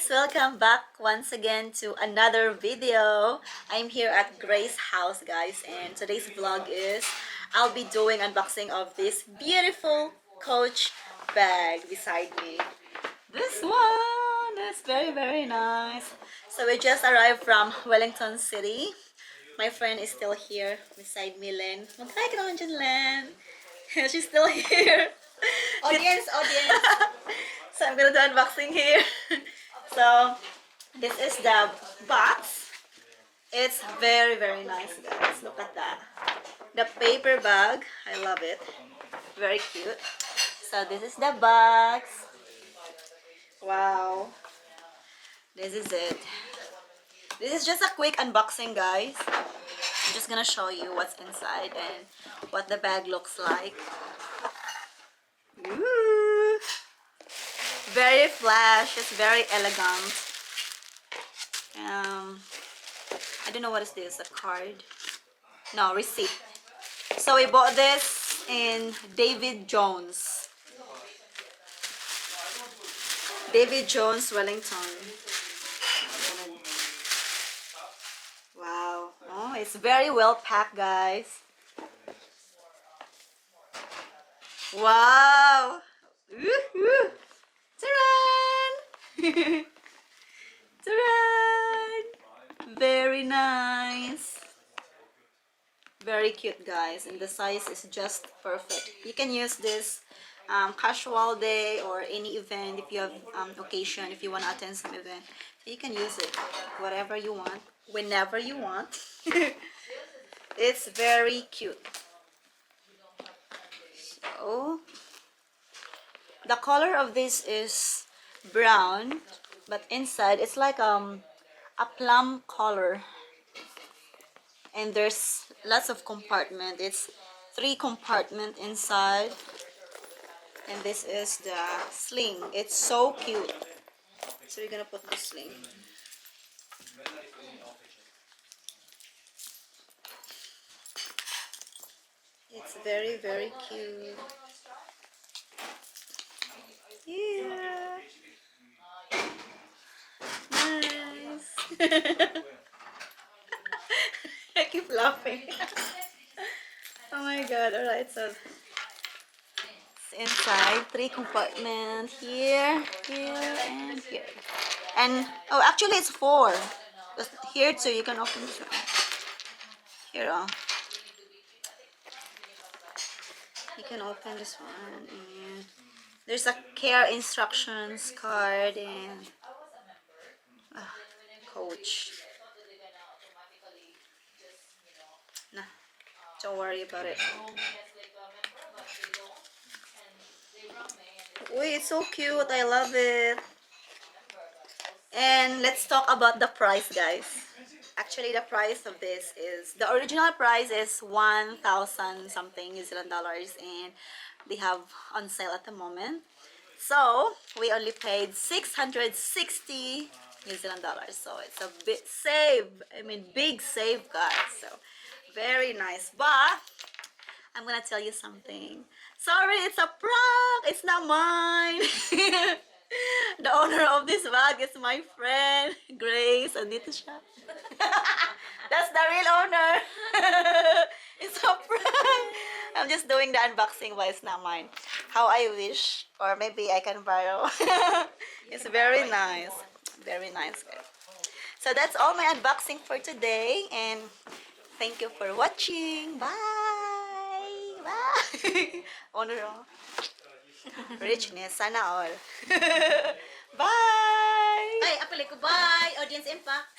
welcome back once again to another video. I'm here at Grace's house, guys, and today's vlog is I'll be doing unboxing of this beautiful Coach bag beside me. This one is very nice. So we just arrived from Wellington City. My friend is still here beside me, Len. Mag-hi ka naman dyan, Len. She's still here. Audience. So I'm gonna do unboxing here. So this is the box. It's very nice, guys. Look at that. The paper bag. I love it. Very cute. So this is the box. Wow. This is it. This is just a quick unboxing, guys. I'm just gonna show you what's inside and what the bag looks like. Ooh. Very flash. It's very elegant. I don't know what is this. A card? No, receipt. So we bought this in David Jones, Wellington. Wow. Oh, it's very well packed, guys. Wow. Woohoo! Ta-da! Ta-da! Very nice. Very cute, guys, and the size is just perfect. You can use this casual day or any event if you have occasion, if you want to attend some event. You can use it whatever you want, whenever you want. It's very cute. So the color of this is brown, but inside it's like a plum color, and there's lots of compartment. It's 3 compartment inside, and this is the sling. It's so cute. So we're gonna put the sling. It's very cute. Yeah. Nice. I keep laughing. Oh my god. Alright, so it's inside 3 compartment here, and here. And oh, actually it's 4. But here too, you can open this one. Here, oh. You can open this one, and there's a care instructions card and Coach. Nah, don't worry about it. Wait, it's so cute. I love it. And let's talk about the price, guys. Actually, the price of this is, the original price is 1,000 something New Zealand dollars, and they have on sale at the moment. So we only paid 660 New Zealand dollars. So it's a bit save. I mean, big save, guys. So very nice. But I'm gonna tell you something. Sorry, it's a prank. It's not mine. The owner of this bag is my friend, Grace. Andito siya. That's the real owner. It's a prank. I'm just doing the unboxing, but it's not mine. How I wish. Or maybe I can borrow. It's very nice. Very nice, guys. So that's all my unboxing for today. And thank you for watching. Bye! Bye! Owner, oh. Richness, sana all. Bye! Ay, apali ko. Bye! Audience impact.